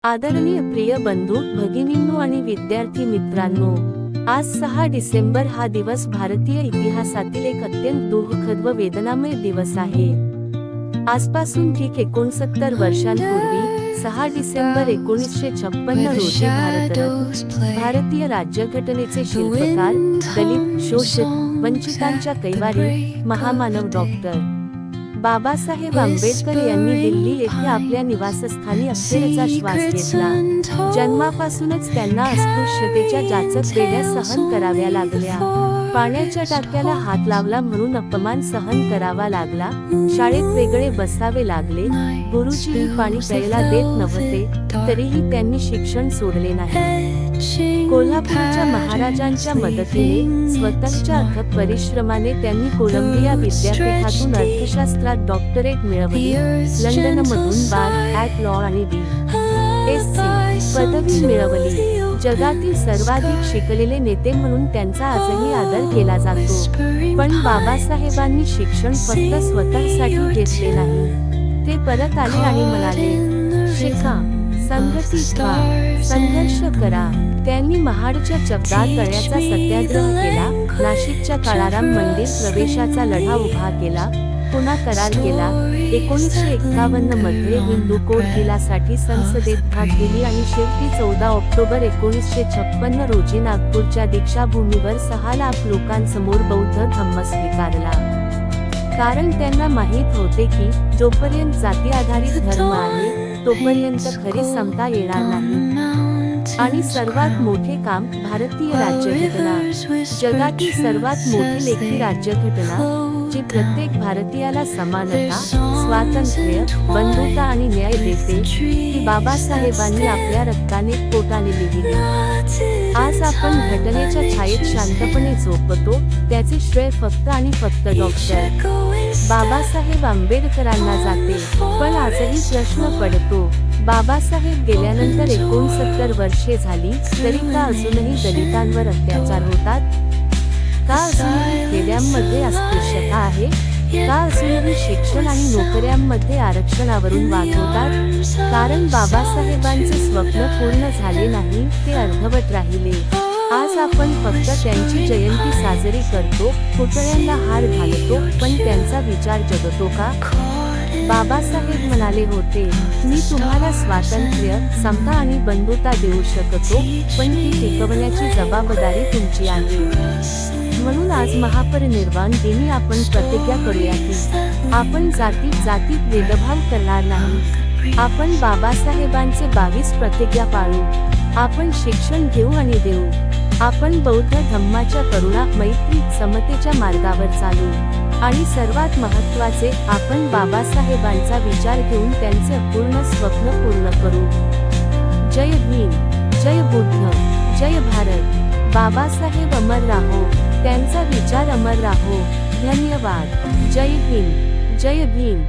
आदरणीय प्रिय बंधू भगिनींनो आणि विद्यार्थी मित्रांनो, आज 6 डिसेंबर हा दिवस भारतीय इतिहासातील एक अत्यंत दुःखद व वेदनामय दिवस आहे। आजपासून ठीक 69 वर्षांपूर्वी 6 डिसेंबर 1956 रोजी भारतरत्न भारतीय राज्यघटनेचे शिल्पकार, दलित, शोषित, वंचितांच्या कैवारी, महामानव डॉक्टर बाबासाहेब आंबेडकर यांनी दिल्ली येथे आपल्या निवासस्थानी अखेरचा श्वास घेतला। जन्मापासूनच त्यांना अस्पृश्यतेच्या जाचक वेदना सहन कराव्या लागल्या। पाण्याच्या टाक्याला हात लावला म्हणून अपमान सहन करावा लागला। शाळेत वेगळे बसावे लागले। गुरुजी पाणी प्यायला देत नव्हते, तरीही त्यांनी शिक्षण सोडले नाही। कोल्हापूरच्या महाराजांच्या मदतीने स्वतःच्या अथक परिश्रमाने त्यांनी कोलंबिया विद्यापीठातून अर्थशास्त्रात डॉक्टरेट मिळवली। लंडनमधून बार लॉ आणि B.Sc. पदवी मिळवली। जगातील सर्वाधिक शिकलेले नेते म्हणून त्यांचा आजही आदर केला जातो। पण बाबासाहेबांनी शिक्षण फक्त स्वतःसाठी घेतले नाही, ते परत आले आणि म्हणाले, शिका, संघटित व्हा, संघर्ष करा। त्यांनी महाडच्या चक्रात तळ्याचा सत्याग्रह केला, नाशिकच्या काळाराम मंदिर प्रवेशाचा लढा उभा केला, पुन्हा करार केला। 1951 मध्ये हिंदू कोड बिलासाठी संसदेत भाग दिली आणि शेवटी 14 ऑक्टोबर 1956 रोजी नागपूरच्या दीक्षाभूमीवर 6 लाख लोकांसमोर बौद्ध धम्म स्वीकारला। कारण त्यांना माहीत होते की जोपर्यंत जाती आधारित धर्म आहे तोपर्यंत खरी समता येणार नाही। आणि सर्वात मोठे काम भारतीय राज्यघटना, जगातील सर्वात मोठी लेखी राज्यघटना, जी प्रत्येक भारतीयाला समानता, स्वातंत्र्य, बंधुता आणि न्याय देते, ती बाबासाहेबांनी आपल्या रक्ताने पोटाने लिहिली। आज आपण घटनेच्या छायेत शांतपणे झोपतो, त्याचे श्रेय फक्त आणि फक्त डॉक्टर बाबासाहेब आंबेडकरांना जाते। पण आजही प्रश्न पडतो, बाबासाहेब गेल्यानंतर 69 वर्षे झाली तरी का अजूनही दलितांवर अत्याचार होतात? का अजूनही खेड्यांमध्ये अस्पृश्यता आहे? का अजूनही शिक्षण आणि नोकऱ्यांमध्ये आरक्षणावरून वाद होतात? कारण बाबासाहेबांचे स्वप्न पूर्ण झाले नाही, ते अर्धवट राहिले। आज आपण फक्त त्यांची जयंती साजरी करतो, पुतळ्यांना हार घालतो, पण त्यांचा विचार जगतो का? बाबासाहेब म्हणाले होते, मी तुम्हाला स्वातंत्र्य, समता आणि बंधुता देऊ शकतो, पण ती टिकवण्याची जबाबदारी तुमची आहे। म्हणून आज महापरिनिर्वाण दिनी आपण प्रतिज्ञा करूया की आपण जातीत भेदभाव करणार नाही। आपण बाबासाहेबांचे 22 प्रतिज्ञा पाळू। आपण शिक्षण घेऊ आणि देऊ। आपण बौद्ध धम्माच्या करुणा, मैत्री, समतेच्या मार्गावर चालू। आणि सर्वात महत्त्वाचे, आपण बाबासाहेबांचा विचार घेऊन त्यांचे अपूर्ण स्वप्न पूर्ण करू। जय भीम, जय बुद्ध, जय भारत। बाबासाहेब अमर राहो, त्यांचा विचार अमर राहो। धन्यवाद। जय भीम, जय भीम।